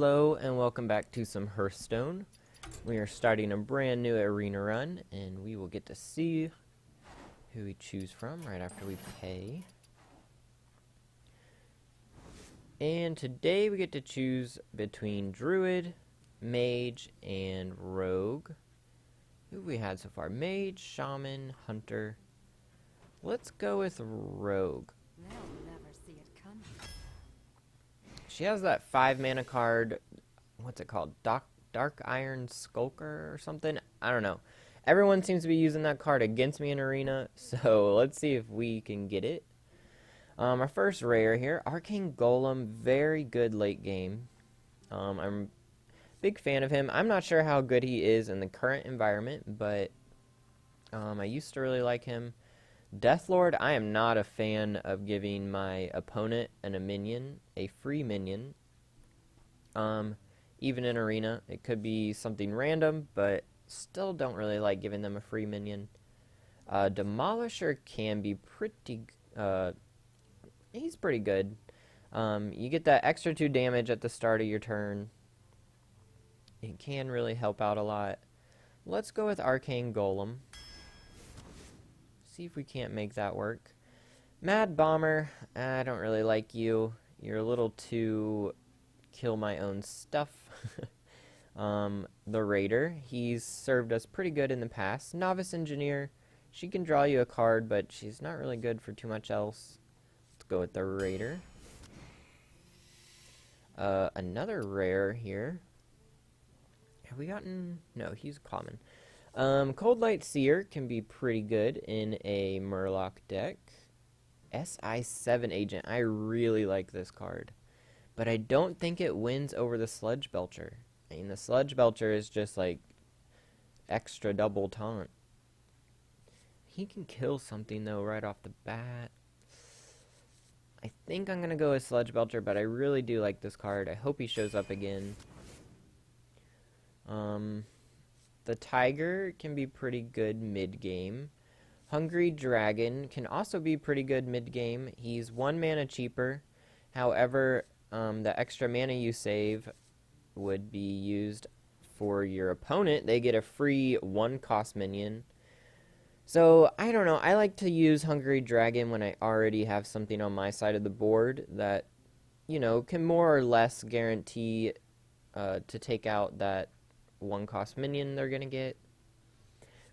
Hello and welcome back to some Hearthstone. We are starting a brand new arena run and we will get to see who we choose from right after we pay. And today we get to choose between Druid, Mage, and Rogue. Who have we had so far? Mage, Shaman, Hunter. Let's go with Rogue. They'll never see it coming. She has that 5 mana card. What's it called? Dark Iron Skulker or something? I don't know. Everyone seems to be using that card against me in Arena, so let's see if we can get it. Our first rare here, Arcane Golem, very good late game. I'm a big fan of him. I'm not sure how good he is in the current environment, but I used to really like him. Deathlord, I am not a fan of giving my opponent and a minion, a free minion. Even in Arena, it could be something random, but still don't really like giving them a free minion. Demolisher can be pretty, he's pretty good. You get that extra 2 damage at the start of your turn. It can really help out a lot. Let's go with Arcane Golem. See if we can't make that work. Mad Bomber, I don't really like you. You're a little too kill my own stuff. The Raider, he's served us pretty good in the past. Novice Engineer, she can draw you a card, but she's not really good for too much else. Let's go with the Raider. Another rare here. Have we gotten... No, he's common. Cold Light Seer can be pretty good in a Murloc deck. SI7 Agent, I really like this card. But I don't think it wins over the Sludge Belcher. I mean, the Sludge Belcher is just like extra double taunt. He can kill something though right off the bat. I think I'm going to go with Sludge Belcher, but I really do like this card. I hope he shows up again. The Tiger can be pretty good mid-game. Hungry Dragon can also be pretty good mid-game. He's 1 mana cheaper. However, the extra mana you save would be used for your opponent. They get a free 1-cost minion. So, I don't know. I like to use Hungry Dragon when I already have something on my side of the board that, you know, can more or less guarantee to take out that 1-cost minion they're gonna get.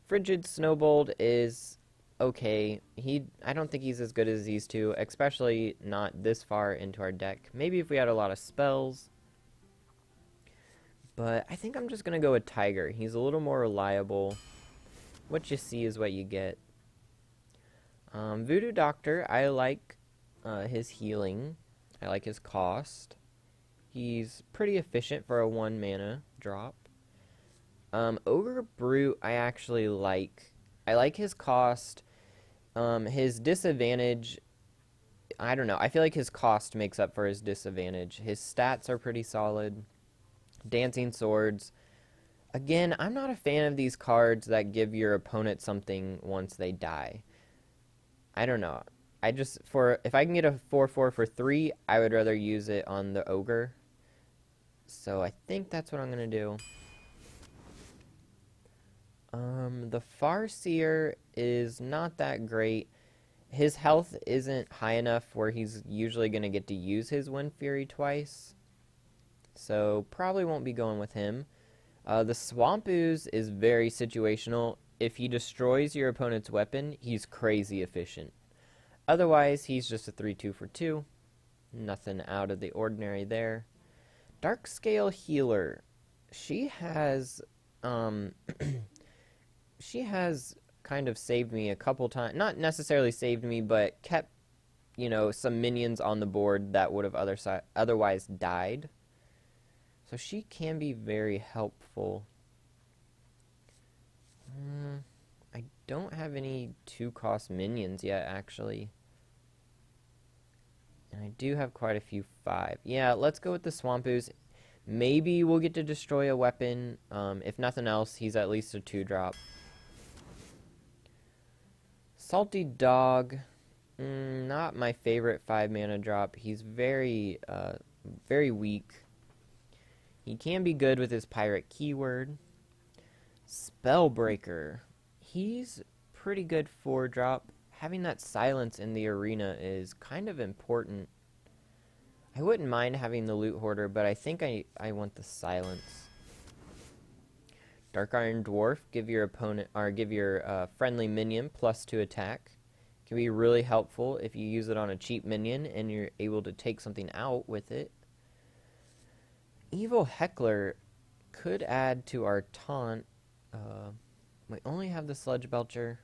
Frigid Snowbolt is okay. I don't think he's as good as these two, especially not this far into our deck. Maybe if we had a lot of spells. But I think I'm just gonna go with Tiger. He's a little more reliable. What you see is what you get. Voodoo Doctor, I like his healing. I like his cost. He's pretty efficient for a 1 mana drop. Ogre Brute, I actually like. I like his cost. His disadvantage, I don't know. I feel like his cost makes up for his disadvantage. His stats are pretty solid. Dancing Swords. Again, I'm not a fan of these cards that give your opponent something once they die. I don't know. If I can get a 4/4 for 3, I would rather use it on the Ogre. So I think that's what I'm going to do. The Farseer is not that great. His health isn't high enough where he's usually going to get to use his Wind Fury twice. So probably won't be going with him. The Swamp Ooze is very situational. If he destroys your opponent's weapon, he's crazy efficient. Otherwise, he's just a 3/2 for 2. Nothing out of the ordinary there. Darkscale Healer. She has... she has kind of saved me a couple times. Not necessarily saved me, but kept, you know, some minions on the board that would have otherwise died. So she can be very helpful. I don't have any 2-cost minions yet, actually. And I do have quite a few 5. Yeah, let's go with the Swamp Ooze. Maybe we'll get to destroy a weapon. If nothing else, he's at least a 2-drop. Salty Dog, not my favorite 5 mana drop. He's very weak. He can be good with his pirate keyword. Spellbreaker. He's pretty good 4-drop. Having that silence in the arena is kind of important. I wouldn't mind having the loot hoarder, but I think I want the silence. Dark Iron Dwarf, give your opponent or give your friendly minion +2 attack. Can be really helpful if you use it on a cheap minion and you're able to take something out with it. Evil Heckler could add to our taunt. We only have the Sludge Belcher.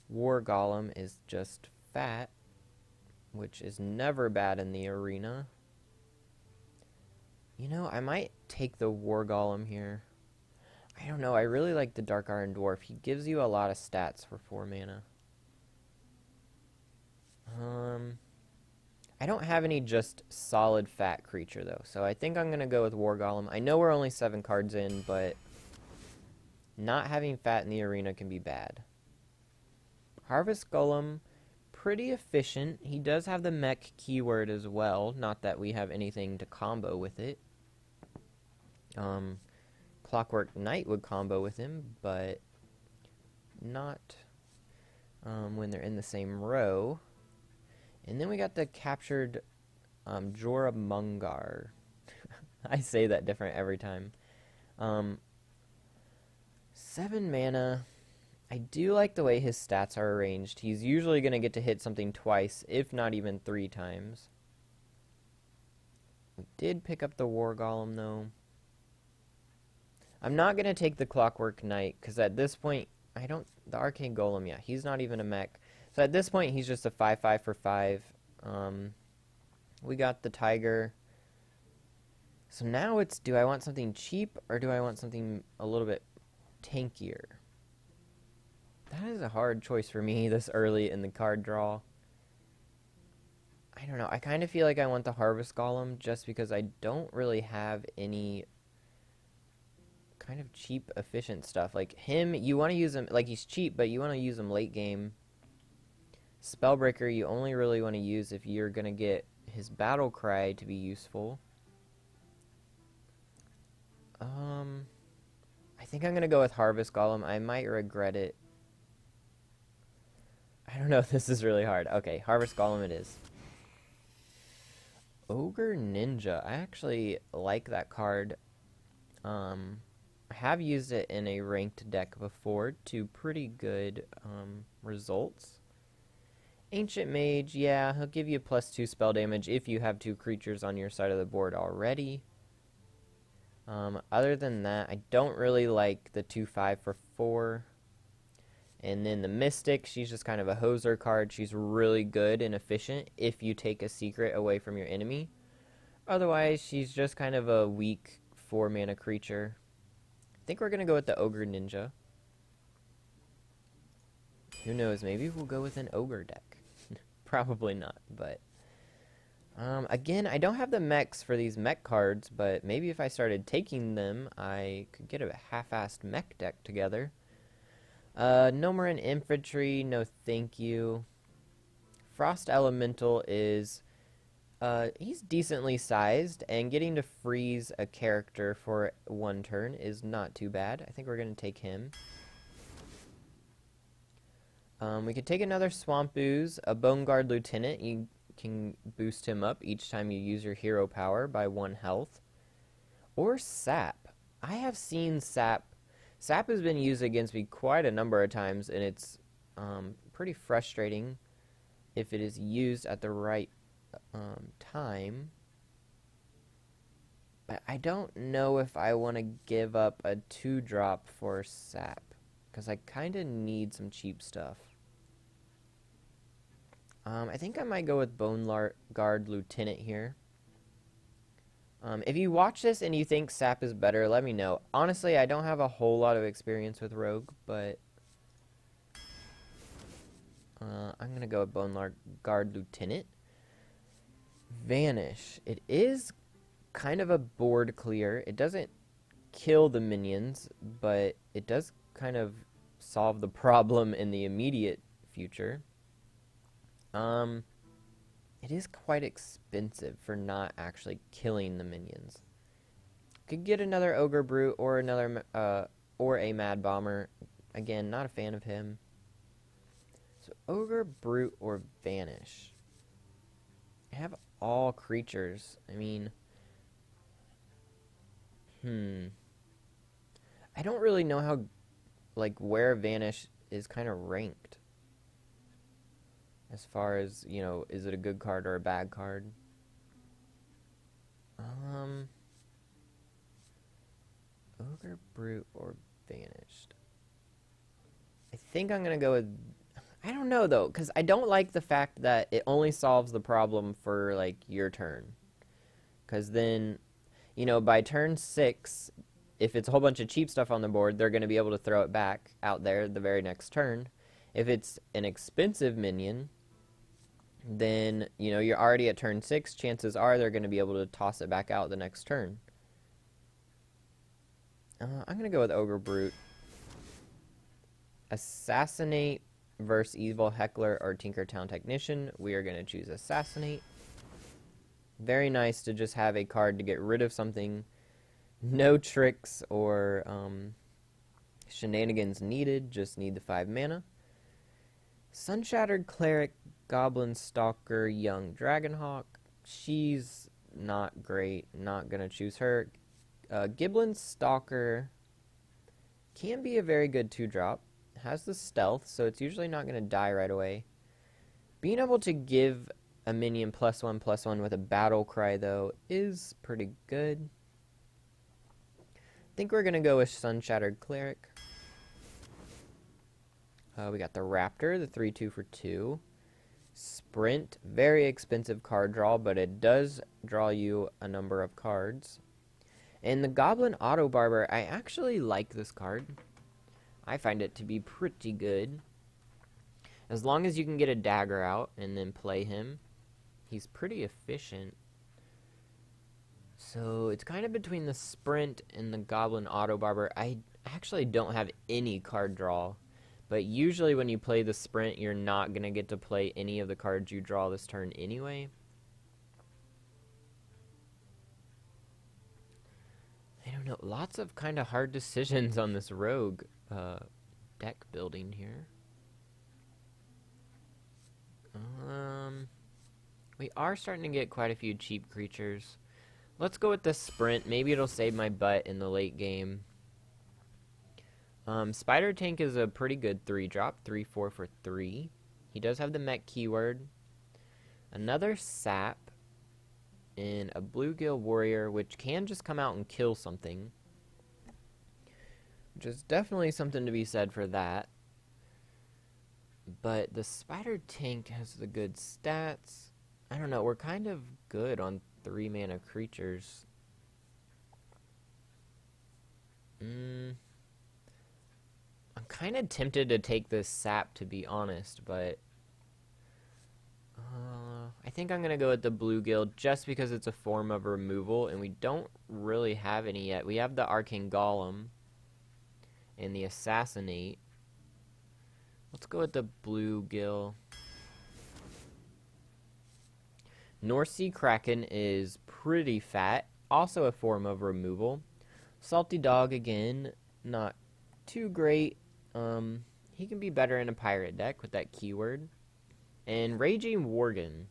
War Golem is just fat, which is never bad in the arena. You know, I might take the War Golem here. I don't know, I really like the Dark Iron Dwarf. He gives you a lot of stats for 4 mana. I don't have any just solid fat creature, though, so I think I'm going to go with War Golem. I know we're only 7 cards in, but not having fat in the arena can be bad. Harvest Golem, pretty efficient. He does have the mech keyword as well, not that we have anything to combo with it. Clockwork Knight would combo with him, but not when they're in the same row. And then we got the captured Jorah Mungar. I say that different every time. 7 mana. I do like the way his stats are arranged. He's usually going to get to hit something twice, if not even 3 times. We did pick up the War Golem, though. I'm not going to take the Clockwork Knight, because at this point, the Arcane Golem, yeah, he's not even a mech. So at this point, he's just a 5/5 for 5. We got the Tiger. So now it's, do I want something cheap, or do I want something a little bit tankier? That is a hard choice for me this early in the card draw. I don't know. I kind of feel like I want the Harvest Golem just because I don't really have any kind of cheap, efficient stuff. Like him, you want to use him, like he's cheap, but you want to use him late game. Spellbreaker, you only really want to use if you're going to get his Battle Cry to be useful. I think I'm going to go with Harvest Golem. I might regret it. I don't know, this is really hard. Okay, Harvest Golem it is. Ogre Ninja. I actually like that card. I have used it in a ranked deck before to pretty good results. Ancient Mage, yeah, he'll give you +2 spell damage if you have 2 creatures on your side of the board already. Other than that, I don't really like the 2/5 for 4. And then the Mystic, she's just kind of a hoser card. She's really good and efficient if you take a secret away from your enemy. Otherwise, she's just kind of a weak 4 mana creature. I think we're going to go with the Ogre Ninja. Who knows, maybe we'll go with an Ogre deck. Probably not, but... again, I don't have the mechs for these mech cards, but maybe if I started taking them, I could get a half-assed mech deck together. No more in infantry, no thank you. Frost Elemental is, he's decently sized, and getting to freeze a character for 1 turn is not too bad. I think we're going to take him. We could take another Swamp Ooze, a Bone Guard Lieutenant. You can boost him up each time you use your hero power by 1 health. Or Sap. I have seen Sap. Sap has been used against me quite a number of times, and it's pretty frustrating if it is used at the right time. But I don't know if I want to give up a 2-drop for Sap, because I kind of need some cheap stuff. I think I might go with Bone Guard Lieutenant here. If you watch this and you think Sap is better, let me know. Honestly, I don't have a whole lot of experience with Rogue, but I'm going to go with Bone Guard Lieutenant. Vanish. It is kind of a board clear. It doesn't kill the minions, but it does kind of solve the problem in the immediate future. It is quite expensive for not actually killing the minions. Could get another Ogre Brute or or a Mad Bomber. Again, not a fan of him. So Ogre Brute or Vanish. I have all creatures. I mean, I don't really know how, like, where Vanish is kind of ranked. As far as, is it a good card or a bad card? Ogre Brute or Vanished. I think I'm going to go with... I don't know, though, because I don't like the fact that it only solves the problem for, like, your turn. Because then, by turn 6, if it's a whole bunch of cheap stuff on the board, they're going to be able to throw it back out there the very next turn. If it's an expensive minion, then, you're already at turn 6. Chances are they're going to be able to toss it back out the next turn. I'm going to go with Ogre Brute. Assassinate versus Evil Heckler or Tinkertown Technician. We are going to choose Assassinate. Very nice to just have a card to get rid of something. No tricks or shenanigans needed. Just need the 5 mana. Sunshattered Cleric, Goblin Stalker, Young Dragonhawk. She's not great. Not going to choose her. Giblin Stalker can be a very good 2-drop. Has the stealth, so it's usually not going to die right away. Being able to give a minion +1/+1 with a battle cry, though, is pretty good. I think we're going to go with Sunshattered Cleric. We got the Raptor, the 3/2 for 2. Sprint, very expensive card draw, but it does draw you a number of cards. And the Goblin Auto Barber, I actually like this card. I find it to be pretty good. As long as you can get a dagger out and then play him, he's pretty efficient. So it's kind of between the Sprint and the Goblin Auto Barber. I actually don't have any card draw. But usually when you play the Sprint, you're not going to get to play any of the cards you draw this turn anyway. I don't know. Lots of kind of hard decisions on this rogue deck building here. We are starting to get quite a few cheap creatures. Let's go with the Sprint. Maybe it'll save my butt in the late game. Spider Tank is a pretty good 3-drop. 3/4 for 3. He does have the mech keyword. Another Sap. And a Bluegill Warrior, which can just come out and kill something. Which is definitely something to be said for that. But the Spider Tank has the good stats. I don't know, we're kind of good on 3-mana creatures. I'm kind of tempted to take this Sap, to be honest, but I think I'm going to go with the Bluegill just because it's a form of removal, and we don't really have any yet. We have the Arcane Golem and the Assassinate. Let's go with the Bluegill. North Sea Kraken is pretty fat, also a form of removal. Salty Dog, again, not too great. He can be better in a pirate deck with that keyword. And Raging Worgen.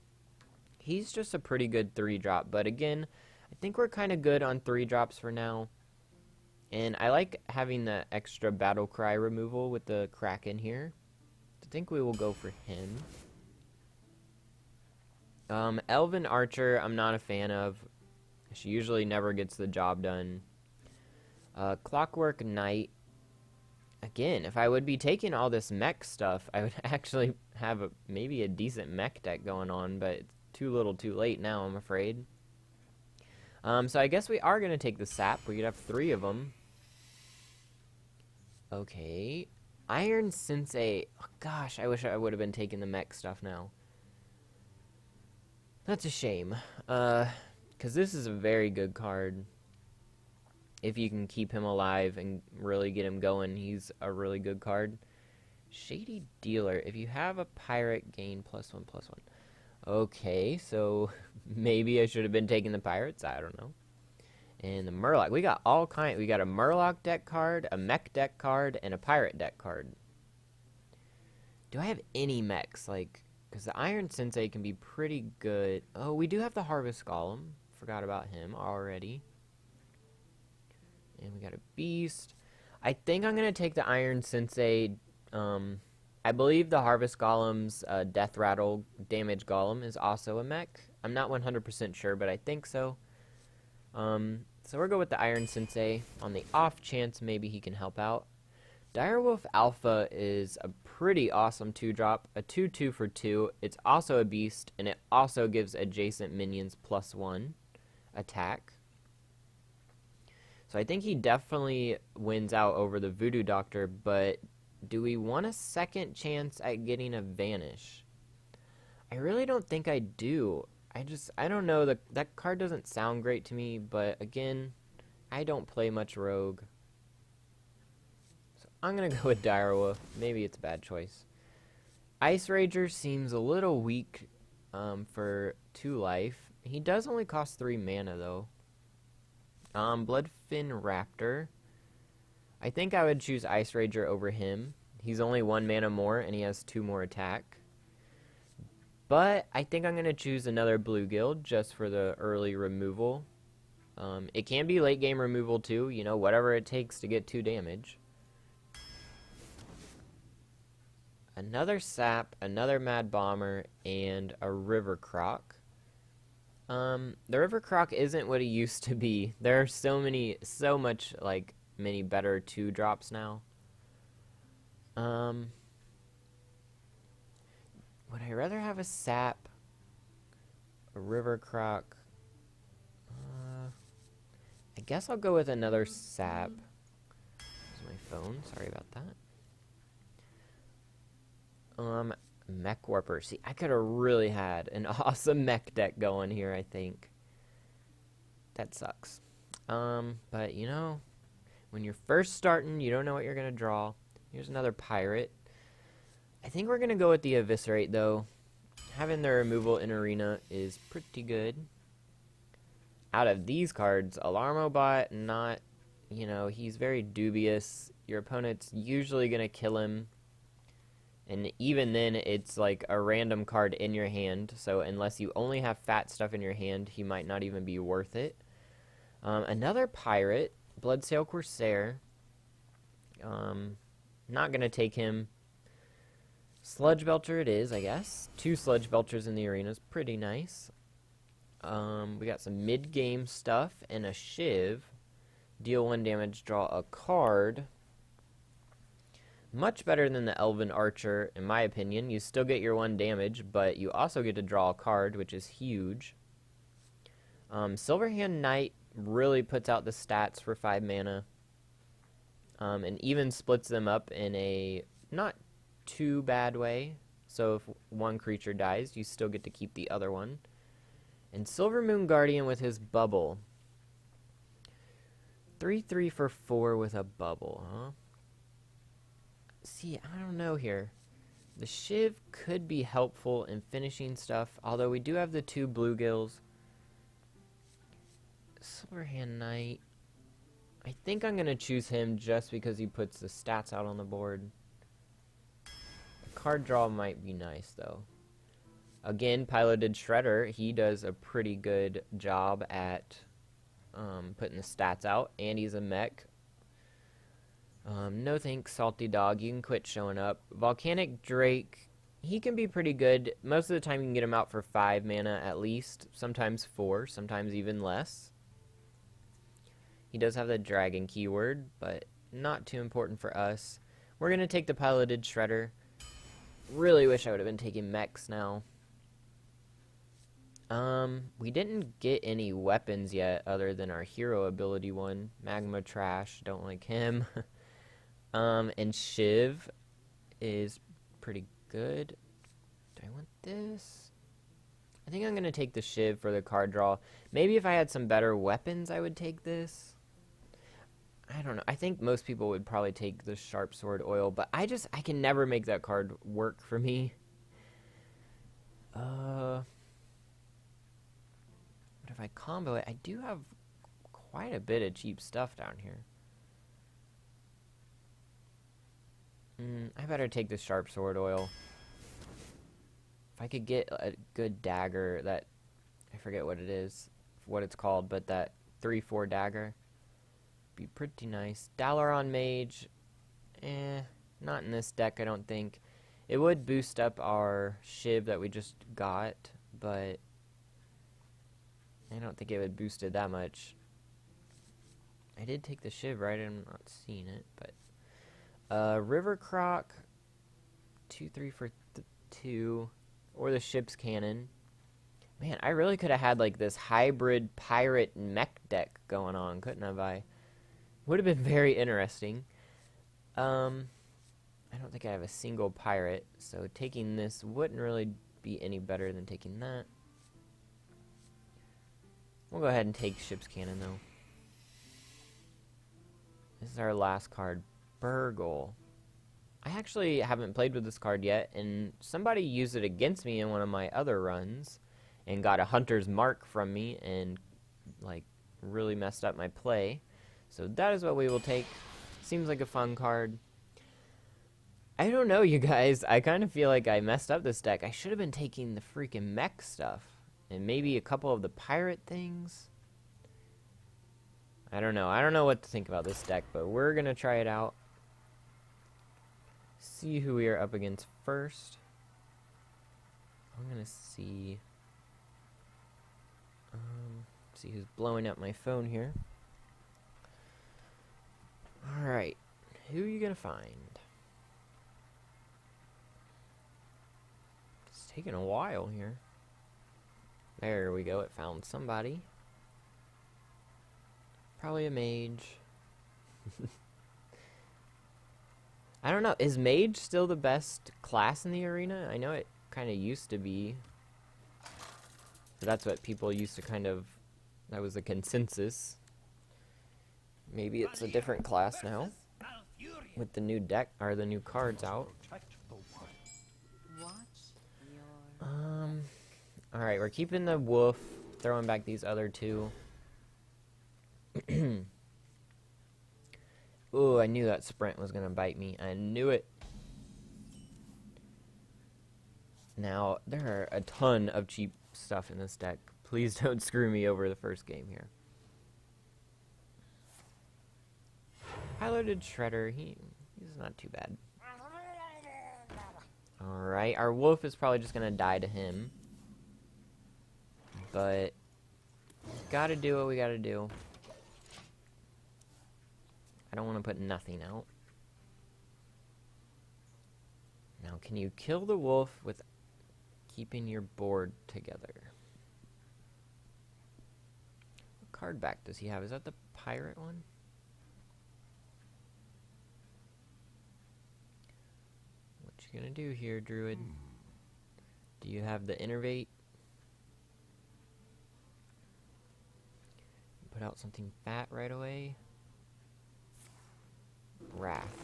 He's just a pretty good 3-drop, but again, I think we're kind of good on 3-drops for now. And I like having the extra battle cry removal with the Kraken here. I think we will go for him. Elven Archer, I'm not a fan of. She usually never gets the job done. Clockwork Knight. Again, if I would be taking all this mech stuff, I would actually have maybe a decent mech deck going on, but it's too little too late now, I'm afraid. So I guess we are going to take the Sap. We could have 3 of them. Okay. Iron Sensei. Oh, gosh, I wish I would have been taking the mech stuff now. That's a shame. Because this is a very good card. If you can keep him alive and really get him going, he's a really good card. Shady Dealer. If you have a pirate, gain +1/+1. Okay, so maybe I should have been taking the pirates. I don't know. And the Murloc. We got all kind. We got a Murloc deck card, a mech deck card, and a pirate deck card. Do I have any mechs? Like, because the Iron Sensei can be pretty good. Oh, we do have the Harvest Golem. Forgot about him already. And we got a Beast. I think I'm going to take the Iron Sensei. I believe the Harvest Golem's Death Rattle Damage Golem is also a mech. I'm not 100% sure, but I think so. So we'll go with the Iron Sensei on the off chance maybe he can help out. Direwolf Alpha is a pretty awesome 2-drop, a 2/2 for 2. It's also a beast, and it also gives adjacent minions +1 attack. So I think he definitely wins out over the Voodoo Doctor, but do we want a second chance at getting a Vanish? I really don't think I do. I don't know, that card doesn't sound great to me, but again, I don't play much Rogue. So I'm going to go with Direwolf. Maybe it's a bad choice. Ice Rager seems a little weak for 2 life. He does only cost 3 mana, though. Bloodfin Raptor. I think I would choose Ice Rager over him. He's only 1 mana more, and he has 2 more attack. But I think I'm going to choose another Blue Guild just for the early removal. It can be late game removal too, you know, whatever it takes to get 2 damage. Another Sap, another Mad Bomber, and a River Croc. The River Croc isn't what he used to be. There are so much many better 2-drops now. Would I rather have a Sap, a River Croc? I guess I'll go with another Sap. There's my phone. Sorry about that. Mech Warper. See, I could have really had an awesome mech deck going here, I think. That sucks. But, you know, when you're first starting, you don't know what you're going to draw. Here's another Pirate. I think we're going to go with the Eviscerate, though. Having the removal in Arena is pretty good. Out of these cards, Alarmobot, not, you know, he's very dubious. Your opponent's usually going to kill him. And even then, it's like a random card in your hand. So unless you only have fat stuff in your hand, he might not even be worth it. Another Pirate, Bloodsail Corsair. Not going to take him. Sludge Belcher it is, I guess. 2 Sludge Belchers in the arena is pretty nice. We got some mid-game stuff and a Shiv. Deal 1 damage, draw a card. Much better than the Elven Archer, in my opinion. You still get your 1 damage, but you also get to draw a card, which is huge. Silverhand Knight really puts out the stats for 5 mana. And even splits them up in a not too bad way. So if 1 creature dies, you still get to keep the other one. And Silver Moon Guardian with his bubble. 3/3 for 4 with a bubble, huh? See, I don't know here. The Shiv could be helpful in finishing stuff, although we do have the 2 Bluegills. Silverhand Knight. I think I'm going to choose him just because he puts the stats out on the board. The card draw might be nice, though. Again, Piloted Shredder, he does a pretty good job at putting the stats out, and he's a mech. No thanks, Salty Dog. You can quit showing up. Volcanic Drake, he can be pretty good. Most of the time you can get him out for 5 mana at least. Sometimes 4, sometimes even less. He does have the dragon keyword, but not too important for us. We're going to take the Piloted Shredder. Really wish I would have been taking mechs now. We didn't get any weapons yet other than our hero ability one. Magma Trash, don't like him. And Shiv is pretty good. Do I want this? I think I'm going to take the Shiv for the card draw. Maybe if I had some better weapons, I would take this. I don't know. I think most people would probably take the Sharp Sword Oil, but I can never make that card work for me. What if I combo it? I do have quite a bit of cheap stuff down here. I better take the sharp sword oil. If I could get a good dagger that, I forget what it is, what it's called, but that 3-4 dagger, be pretty nice. Dalaran Mage, not in this deck, I don't think. It would boost up our Shiv that we just got, but I don't think it would boost it that much. I did take the Shiv, right? I'm not seeing it, but River Croc, 2-3 for 2, or the ship's cannon. Man, I really could have had like this hybrid pirate mech deck going on, couldn't have I? Would have been very interesting. I don't think I have a single pirate, so taking this wouldn't really be any better than taking that. We'll go ahead and take ship's cannon though. This is our last card. Burgle. I actually haven't played with this card yet, and somebody used it against me in one of my other runs and got a hunter's mark from me and like really messed up my play. So that is what we will take. Seems like a fun card. I don't know, you guys. I kind of feel like I messed up this deck. I should have been taking the freaking mech stuff and maybe a couple of the pirate things. I don't know. I don't know what to think about this deck, but we're going to try it out. See who we are up against first. I'm gonna see who's blowing up my phone here. Alright, who are you gonna find? It's taking a while here. There we go, it found somebody. Probably a mage. I don't know, is mage still the best class in the arena? I know it kind of used to be. That's what people used to kind of, that was the consensus. Maybe it's a different class now with the new deck, or the new cards out. Alright, we're keeping the wolf, throwing back these other two. Ooh, I knew that sprint was going to bite me. I knew it. Now, there are a ton of cheap stuff in this deck. Please don't screw me over the first game here. Piloted Shredder, he's not too bad. Alright, our wolf is probably just going to die to him. But, gotta do what we gotta do. I don't want to put nothing out. Now, can you kill the wolf with keeping your board together? What card back does he have? Is that the pirate one? What you gonna do here, Druid? Do you have the Innervate? Put out something fat right away. Wrath.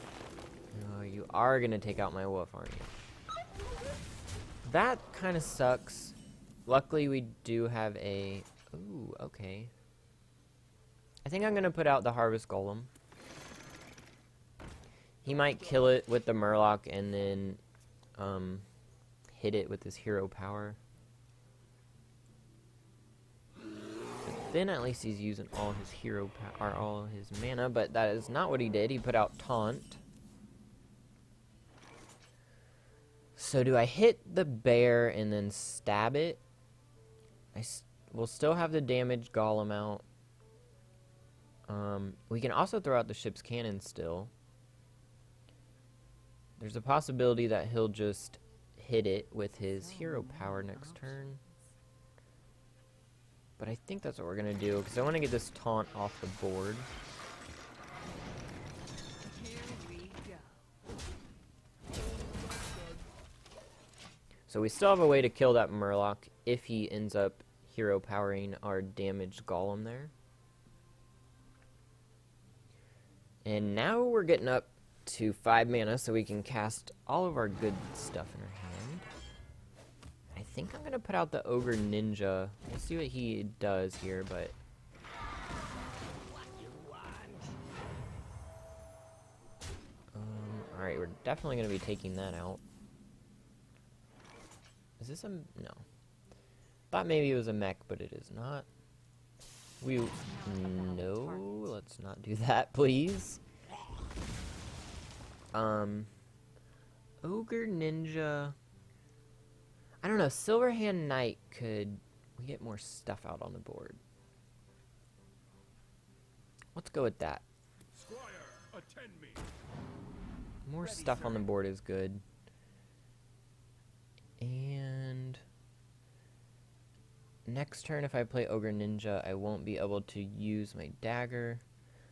Oh, you are gonna take out my wolf, aren't you? That kind of sucks. Luckily, we do have a... Ooh, okay. I think I'm gonna put out the Harvest Golem. He might kill it with the Murloc and then hit it with his hero power. Then at least he's using all his hero power, or all his mana, but that is not what he did. He put out Taunt. So do I hit the bear and then stab it? We'll still have the damage golem out. We can also throw out the ship's cannon still. There's a possibility that he'll just hit it with his hero power next turn. But I think that's what we're going to do, because I want to get this taunt off the board. Here we go. So we still have a way to kill that Murloc if he ends up hero powering our damaged golem there. And now we're getting up to 5 mana, so we can cast all of our good stuff in our hand. I think I'm going to put out the Ogre Ninja. We'll see what he does here, but... we're definitely going to be taking that out. Is this a... no. Thought maybe it was a mech, but it is not. No, let's not do that, please. Ogre Ninja... I don't know, Silverhand Knight could... we get more stuff out on the board. Let's go with that. Squire, attend me. More Ready, stuff sir. on the board is good. And... next turn, if I play Ogre Ninja, I won't be able to use my dagger.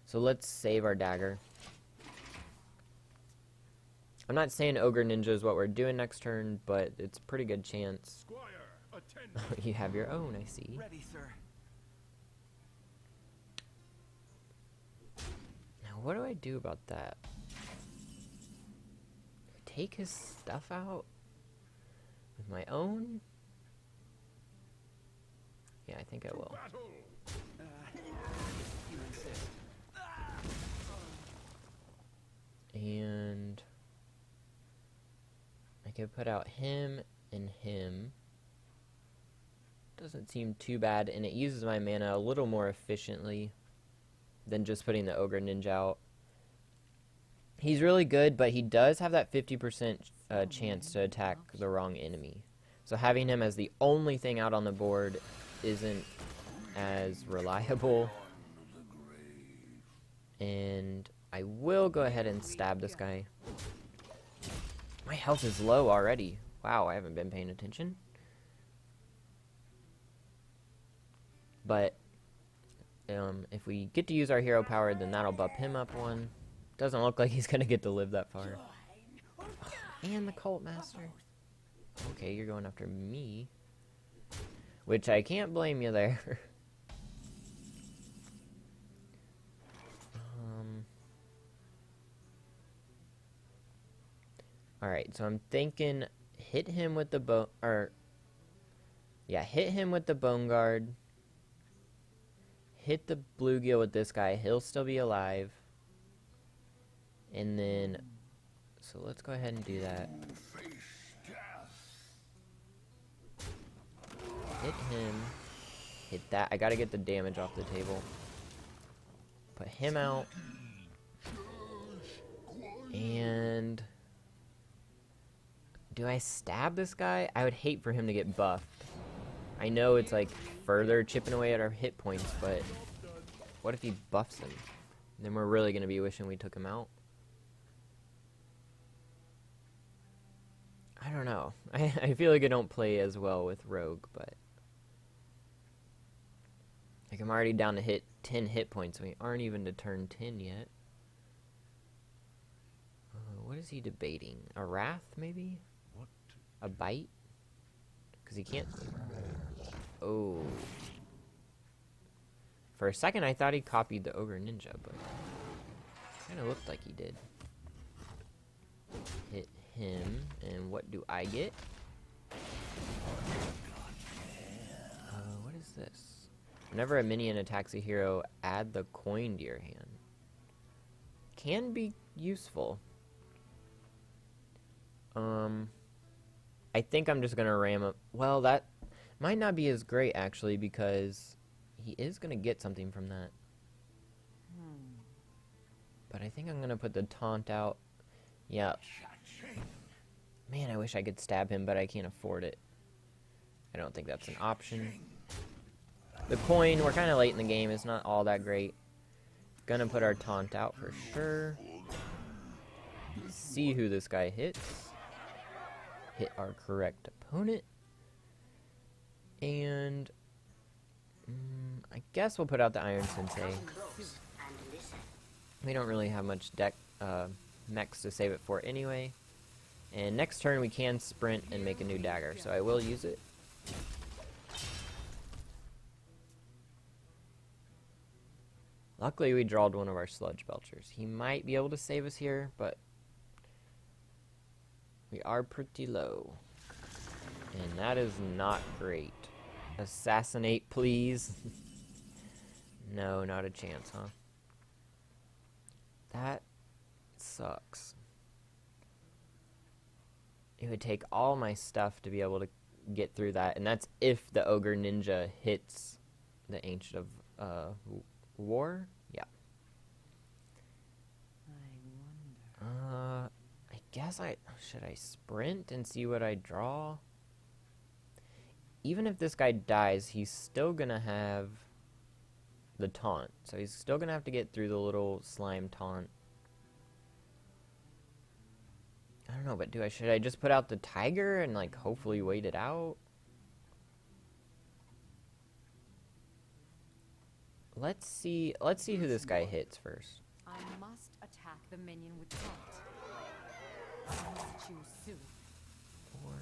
So let's save our dagger. I'm not saying Ogre Ninja is what we're doing next turn, but it's a pretty good chance. Squire, attend me. You have your own, I see. Ready, sir. Now, what do I do about that? Take his stuff out with my own? Yeah, I think I will. Battle. You insist. And I could put out him and him. Doesn't seem too bad, and it uses my mana a little more efficiently than just putting the Ogre Ninja out. He's really good, but he does have that 50% chance to attack the wrong enemy. So having him as the only thing out on the board isn't as reliable. And I will go ahead and stab this guy. My health is low already. Wow, I haven't been paying attention. But if we get to use our hero power, then that'll bump him up one. Doesn't look like he's gonna get to live that far. And the Cult Master. Okay, you're going after me. Which I can't blame you there. Alright, so I'm thinking hit him with the hit him with the Bone Guard. Hit the bluegill with this guy. He'll still be alive. And then, so let's go ahead and do that. Hit him. Hit that. I gotta get the damage off the table. Put him out. And do I stab this guy? I would hate for him to get buffed. I know it's like further chipping away at our hit points, but what if he buffs him? Then we're really gonna be wishing we took him out. I don't know. I feel like I don't play as well with Rogue, but like I'm already down to hit 10 hit points. We aren't even to turn 10 yet. What is he debating? A Wrath, maybe? What? A Bite? Because he can't... Oh. For a second, I thought he copied the Ogre Ninja, but kind of looked like he did. Hit him, and what do I get? What is this? Whenever a minion attacks a hero, add the coin to your hand. Can be useful. I think I'm just gonna ram up. Well, that might not be as great actually, because he is gonna get something from that. But I think I'm gonna put the taunt out. Yeah. Man, I wish I could stab him, but I can't afford it. I don't think that's an option. The coin, we're kind of late in the game. It's not all that great. Gonna put our taunt out for sure. See who this guy hits. Hit our correct opponent. And I guess we'll put out the Iron Sensei. We don't really have much deck mechs to save it for anyway. And next turn we can sprint and make a new dagger, so I will use it. Luckily we drawed one of our Sludge Belchers. He might be able to save us here, but we are pretty low. And that is not great. Assassinate, please. No, not a chance, huh? That sucks. It would take all my stuff to be able to get through that, and that's if the Ogre Ninja hits the Ancient of War? Yeah. I wonder. I guess should I sprint and see what I draw? Even if this guy dies, he's still gonna have the taunt. So he's still gonna have to get through the little slime taunt. I don't know, but should I just put out the tiger and like hopefully wait it out? Let's see who this guy hits first. I must attack the minion with taunt. I must choose soon. Or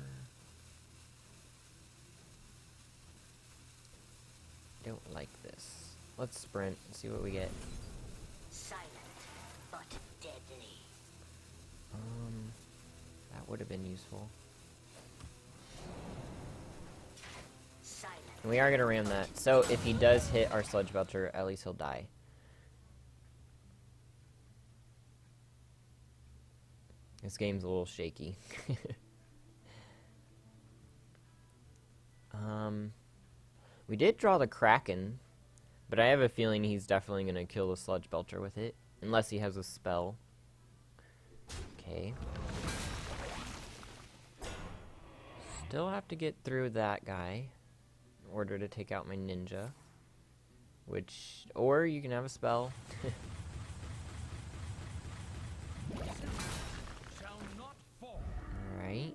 don't like this. Let's sprint and see what we get. Silent, but deadly. That would have been useful. Silent. And we are gonna ram that. So if he does hit our Sludge Belcher, at least he'll die. This game's a little shaky. We did draw the Kraken, but I have a feeling he's definitely gonna kill the Sludge Belcher with it, unless he has a spell. Okay. Still have to get through that guy in order to take out my ninja. Or you can have a spell. Shall not fall. Alright.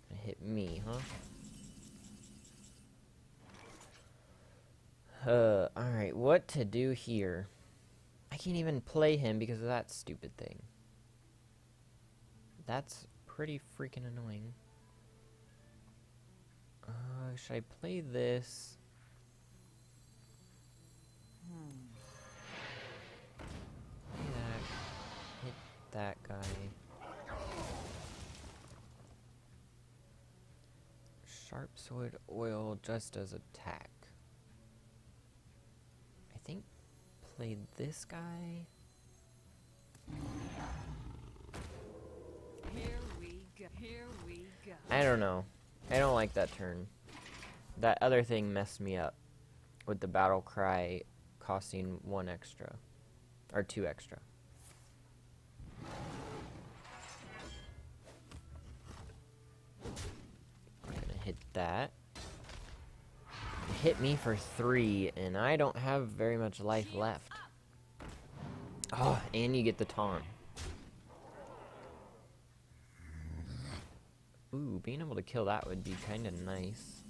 Gonna hit me, huh? Alright, what to do here? I can't even play him because of that stupid thing. That's pretty freaking annoying. Should I play this? Play that. Hit that guy. Sharp sword oil just does attack. I think play this guy. Here we go. Here we go. I don't know. I don't like that turn. That other thing messed me up with the battle cry costing 1 extra. Or 2 extra. I'm gonna hit that. Hit me for 3, and I don't have very much life left. Oh, and you get the taunt. Ooh, being able to kill that would be kind of nice.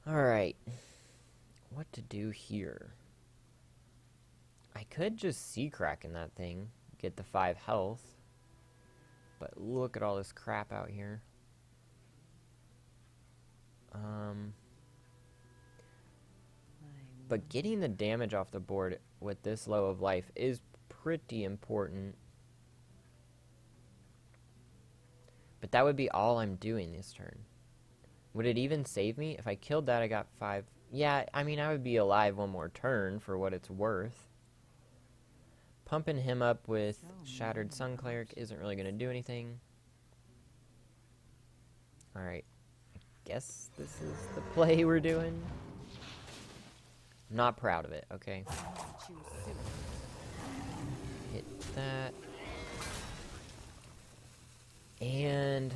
Alright. What to do here? I could just Sea Kraken that thing. Get the 5 health. But look at all this crap out here. But getting the damage off the board with this low of life is pretty important. But that would be all I'm doing this turn. Would it even save me? If I killed that, I got 5. Yeah, I mean, I would be alive 1 more turn for what it's worth. Pumping him up with Shattered Sun Cleric isn't really going to do anything. Alright. I guess this is the play we're doing. I'm not proud of it, okay? Choose soon. Hit that. And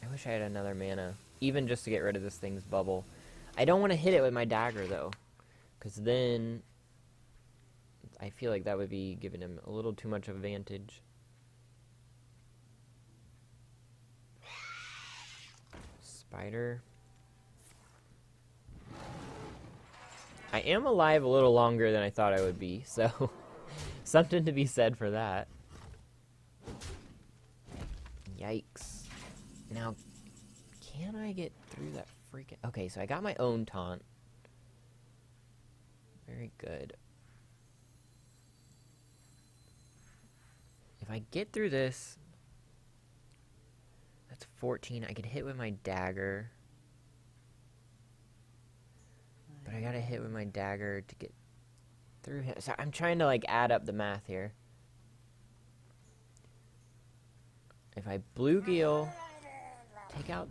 I wish I had another mana, even just to get rid of this thing's bubble. I don't want to hit it with my dagger, though, because then I feel like that would be giving him a little too much advantage. Spider. I am alive a little longer than I thought I would be, so something to be said for that. Yikes. Now, can I get through that freaking... Okay, so I got my own taunt. Very good. If I get through this... That's 14. I could hit with my dagger. But I gotta hit with my dagger to get through him. So I'm trying to like add up the math here. If I bluegill, take out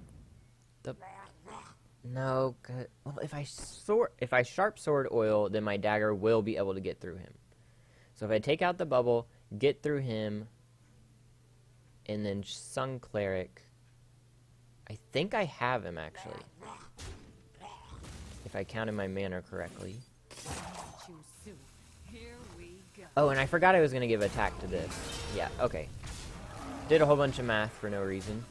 the no. Well, if I sharp sword oil, then my dagger will be able to get through him. So if I take out the bubble, get through him, and then Sun Cleric, I think I have him actually. If I counted my mana correctly. Choose Sue. Here we go. Oh, and I forgot I was gonna give attack to this. Yeah, okay. Did a whole bunch of math for no reason.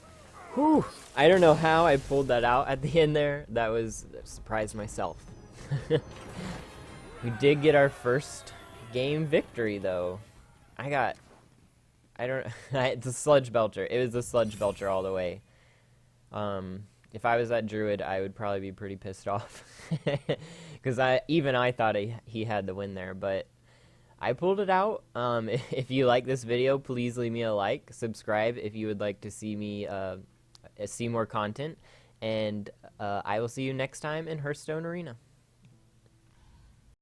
Whew! I don't know how I pulled that out at the end there. That surprised myself. We did get our first game victory, though. It's a Sludge Belcher. It was a Sludge Belcher all the way. If I was that Druid, I would probably be pretty pissed off. Because I thought he had the win there, but I pulled it out. If you like this video, please leave me a like. Subscribe if you would like to see me see more content. And I will see you next time in Hearthstone Arena.